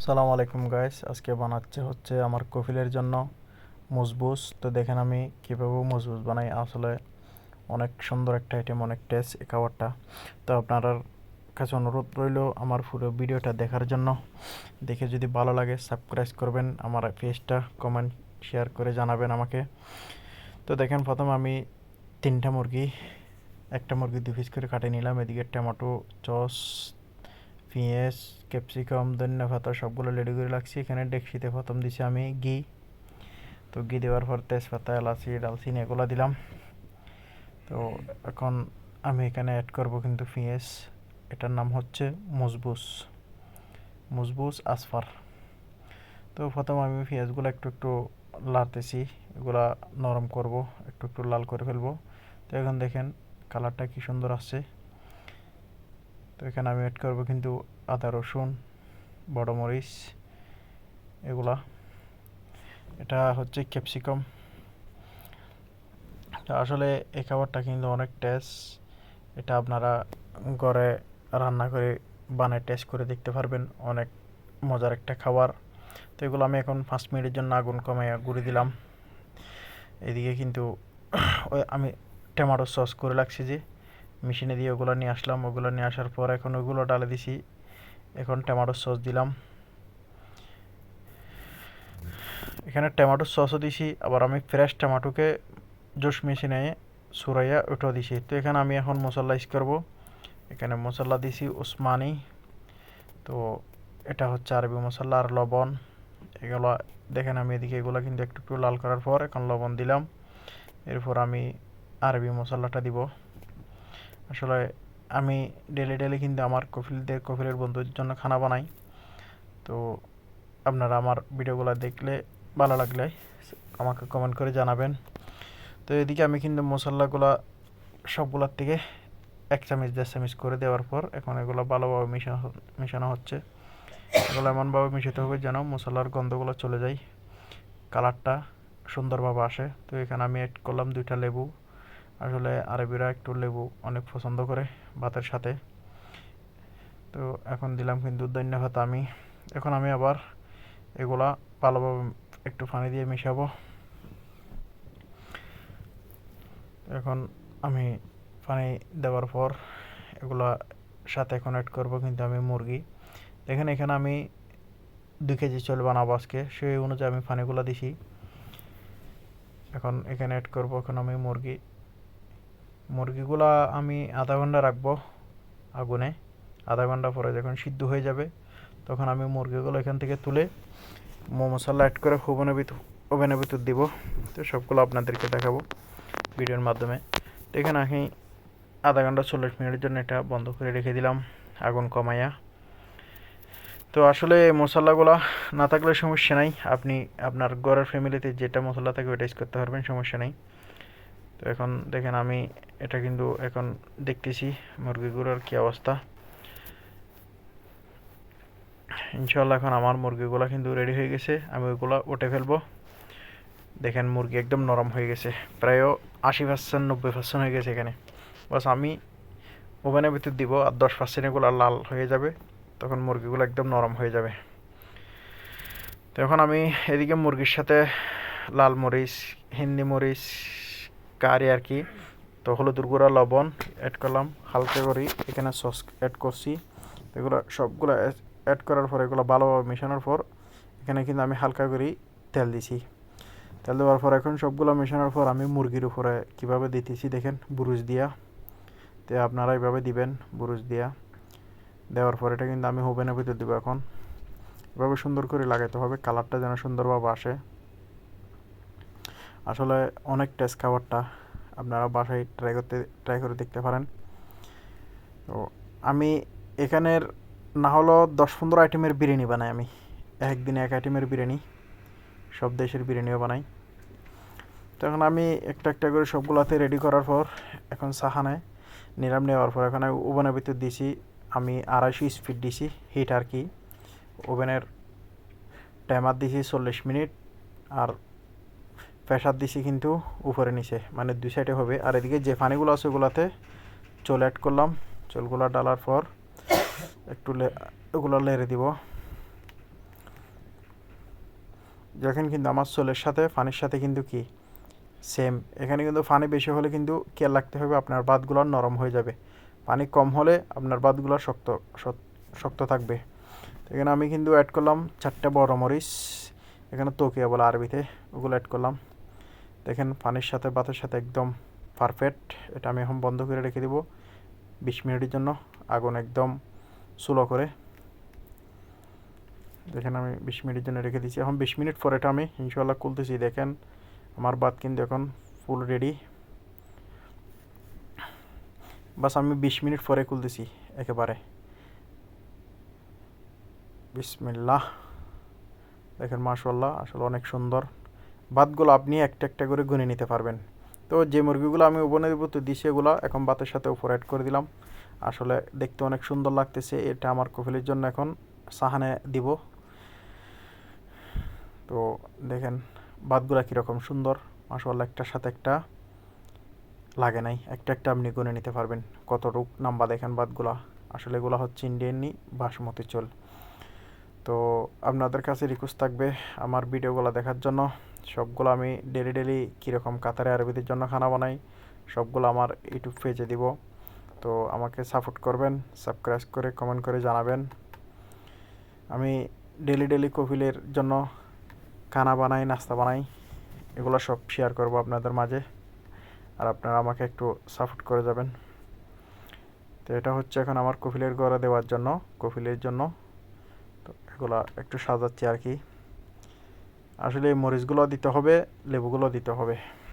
সালাম আলাইকুম গাইস, আজকে বানাচ্ছে হচ্ছে আমার কফিলের জন্য মুসবুস। তো দেখেন আমি কীভাবে মুসবুস বানাই। আসলে অনেক সুন্দর একটা আইটেম, অনেক টেস্ট এই খাবারটা। তো আপনার কাছে অনুরোধ রইল আমার পুরো ভিডিওটা দেখার জন্য। দেখে যদি ভালো লাগে সাবস্ক্রাইব করবেন আমার পেজটা, কমেন্ট শেয়ার করে জানাবেন আমাকে। তো দেখেন প্রথম আমি তিনটা মুরগি, একটা মুরগি 2 পিস করে কাটে নিলাম। এদিকে টমেটো সস, পেঁয়াজ, ক্যাপসিকাম, ধনিয়া পাতা সবগুলো রেডি করে রাখছি। এখানে ডেকচিতে প্রথম দিছি আমি ঘি। তো ঘি দেওয়ার পর তেজপাতা, এলাচি, ডালচিনি এগুলো দিলাম। তো এখন আমি এখানে অ্যাড করব কিন্তু পেঁয়াজ। এটার নাম হচ্ছে মুসবুস, মুসবুস আসফার। তো প্রথম আমি পেঁয়াজগুলো একটু একটু লাড়তেছি, এগুলা নরম করব, একটু একটু লাল করে ফেলবো। তো এখন দেখেন কালারটা কি সুন্দর আসছে। তো এখানে আমি অ্যাড করব কিন্তু আদা, রসুন, বড় মরিচ এগুলা। এটা হচ্ছে ক্যাপসিকাম। আসলে এই খাবারটা কিন্তু অনেক টেস্ট। এটা আপনারা ঘরে রান্না করে বানায় টেস্ট করে দেখতে পারবেন, অনেক মজার একটা খাবার। তো এগুলো আমি এখন 5 মিনিটের জন্য আগুন কমাইয়া গুঁড়ি দিলাম। এদিকে কিন্তু ওই আমি টমেটো সস করে রাখছি যে মেশিনে দিয়ে, ওগুলো নিয়ে আসলাম। ওগুলো নিয়ে আসার পর এখন ওইগুলো ডালে দিছি। এখন টমেটো সস দিলাম। এখানে টমেটো সসও দিছি, আবার আমি ফ্রেশ টমেটোকে জুস মেশিনে সুরাইয়া ওটাও দিছি। তো এখানে আমি এখন মশলা ইউজ করব। এখানে মশলা দিছি উসমানি, তো এটা হচ্ছে আরবি মশলা, আর লবণ এগুলো। দেখেন আমি এদিকে এগুলো কিন্তু একটু একটু লাল করার পর এখন লবণ দিলাম। এরপর আমি আরবি মশলাটা দিব। আসলে আমি ডেলি ডেলি কিন্তু আমার কফিলের বন্ধুদের জন্য খানা বানাই। তো আপনারা আমার ভিডিওগুলো দেখলে ভালো লাগলে আমাকে কমেন্ট করে জানাবেন। তো এদিকে আমি কিন্তু মশলাগুলা সবগুলোর থেকে 1 চামচ 1.5 চামচ করে দেওয়ার পর এখন এগুলো ভালোভাবে মেশানো হচ্ছে। এগুলো এমনভাবে মিশাতে হবে যেন মশলার গন্ধগুলো চলে যায়, কালারটা সুন্দরভাবে আসে। তো এখানে আমি অ্যাড করলাম 2টা লেবু। আসলে আরবিরা একটু লেবু অনেক পছন্দ করে ভাতের সাথে। তো এখন দিলাম কিন্তু ধনিয়া পাতা আমি। এখন আমি আবার এগুলা ভালোভাবে একটু পানি দিয়ে মিশাবো। এখন আমি পানি দেওয়ার পর এগুলা সাথে এখন অ্যাড করবো কিন্তু আমি মুরগি। দেখেন এখানে আমি 2 কেজি চাল বানাবো আজকে, সেই অনুযায়ী আমি পানিগুলো দিছি। এখন এখানে অ্যাড করবো এখন আমি মুরগিগুলা আমি আধা ঘন্টা রাখবো আগুনে। আধা ঘন্টা পরে যখন সিদ্ধ হয়ে যাবে তখন আমি মুরগিগুলো এখান থেকে তুলে মশলা অ্যাড করে ওভেনের ভিতর দিব। তো সবগুলো আপনাদেরকে দেখাবো ভিডিওর মাধ্যমে। তো এখানে আমি আধা ঘন্টা 40 মিনিটের জন্য এটা বন্ধ করে রেখে দিলাম আগুন কমাইয়া। তো আসলে মশলাগুলো না থাকলে সমস্যা নাই, আপনি আপনার ঘরের ফ্যামিলিতে যেটা মশলা থাকে ওটা ইউজ করতে পারবেন, সমস্যা নেই। তো এখন দেখেন আমি এটা কিন্তু এখন দেখতেছি মুরগিগুলোর কি অবস্থা। ইনশাল্লাহ এখন আমার মুরগিগুলো কিন্তু রেডি হয়ে গেছে, আমি ওইগুলো উঠে ফেলবো। দেখেন মুরগি একদম নরম হয়ে গেছে, প্রায় 80% 90% হয়ে গেছে এখানে। বাস আমি ওভেনের ভিতর দিব আর 10% এগুলো লাল হয়ে যাবে, তখন মুরগিগুলো একদম নরম হয়ে যাবে। তো এখন আমি এদিকে মুরগির সাথে লাল মরিচ, হিন্দি মরিচ, কারি আর কি, তো হলুদের গুঁড়া, লবণ অ্যাড করলাম হালকা করে। এখানে সস অ্যাড করছি। এগুলো সবগুলো অ্যাড করার পর এগুলো ভালোভাবে মেশানোর পর এখানে কিন্তু আমি হালকা করে তেল দিছি। তেল দেওয়ার পর এখন সবগুলো মেশানোর পর আমি মুরগির উপরে কীভাবে দিতেছি দেখেন, বুরুজ দিয়া। তো আপনারা এইভাবে দিবেন বুরুজ দিয়া। দেওয়ার পর এটা কিন্তু আমি ওভেনের ভিতর দেবো। এখন এভাবে সুন্দর করে লাগাতে হবে, কালারটা যেন সুন্দরভাবে আসে। আসলে অনেক টেস্ট খাবারটা, আপনারা বাসায় ট্রাই করে দেখতে পারেন। তো আমি এখানের না হলো 10-15 আইটেমের বিরিয়ানি বানাই। আমি একদিনে 1 আইটেমের বিরিয়ানি, সব দেশের বিরিয়ানিও বানাই। তো এখন আমি একটা একটা করে সবগুলাতে রেডি করার পর এখন সাহানে নিলাম। নেওয়ার পর এখন আমি ওভেনের ভিতর দিছি। আমি 250 স্পিড দিছি হিট আর কি। ওভেনের টাইমার দিছি 40 মিনিট, আর প্রেশার দিছি কিন্তু উপরে নিচে, মানে 2 সাইডে হবে। আর এদিকে যে পানিগুলো আছে ওগুলাতে চুল অ্যাড করলাম। চুলগুলো ডালার পর একটু ওগুলো লেড়ে দিব। দেখেন কিন্তু আমার চুলের সাথে পানির সাথে কিন্তু কি সেম। এখানে কিন্তু পানি বেশি হলে কিন্তু খেয়াল রাখতে হবে, আপনার বাতগুলো নরম হয়ে যাবে। পানি কম হলে আপনার বাতগুলো শক্ত থাকবে। তো এখানে আমি কিন্তু অ্যাড করলাম 4টে বড় মরিচ, এখানে তকিয়া বলে আরবিতে, ওগুলো অ্যাড করলাম। দেখেন পানির সাথে ভাতের সাথে একদম পারফেক্ট। এটা আমি এখন বন্ধ করে রেখে দিব 20 মিনিটের জন্য, আগুন একদম স্লো করে। দেখেন আমি 20 মিনিটের জন্য রেখে দিয়েছি। এখন 20 মিনিট পর এটা আমি ইনশাল্লাহ খুলতেছি। দেখেন আমার ভাত কিন্তু এখন ফুল রেডি। বাস আমি 20 মিনিট পরে খুলতেছি একেবারে। বিসমিল্লাহ। দেখেন মাশাআল্লাহ, আসলে অনেক সুন্দর। ভাতগুলো আপনি একটা একটা করে গুনে নিতে পারবেন। তো যে মুরগিগুলো আমি ওভেনে দেবো তো দিছি, এগুলো এখন ভাতের সাথে উপর অ্যাড করে দিলাম। আসলে দেখতে অনেক সুন্দর লাগতেছে। এটা আমার কফিলের জন্য এখন সাহানে দিব। তো দেখেন ভাতগুলো কীরকম সুন্দর মাশাআল্লাহ, একটার সাথে একটা লাগে নাই। একটা একটা আপনি গুনে নিতে পারবেন কতটুক নাম্বা। দেখেন ভাতগুলা আসলে এগুলো হচ্ছে ইন্ডিয়ানি বাসমতি চাল। তো আপনাদের কাছে রিকোয়েস্ট থাকবে আমার ভিডিওগুলো দেখার জন্য। সবগুলো আমি ডেলি ডেলি কীরকম কাতারে আরবিদের জন্য খানা বানাই সবগুলো আমার ইউটিউব পেজে দিব। তো আমাকে সাপোর্ট করবেন, সাবস্ক্রাইব করে কমেন্ট করে জানাবেন। আমি ডেলি ডেলি কফিলের জন্য খানা বানাই, নাস্তা বানাই, এগুলো সব শেয়ার করব আপনাদের মাঝে। আর আপনারা আমাকে একটু সাপোর্ট করে যাবেন। তো এটা হচ্ছে এখন আমার কফিলের গড়ে দেওয়ার জন্য, কফিলের জন্য। তো এগুলো একটু সাজাচ্ছি আর কি। আসলে এই মরিচগুলো দিতে হবে, লেবুগুলো দিতে হবে।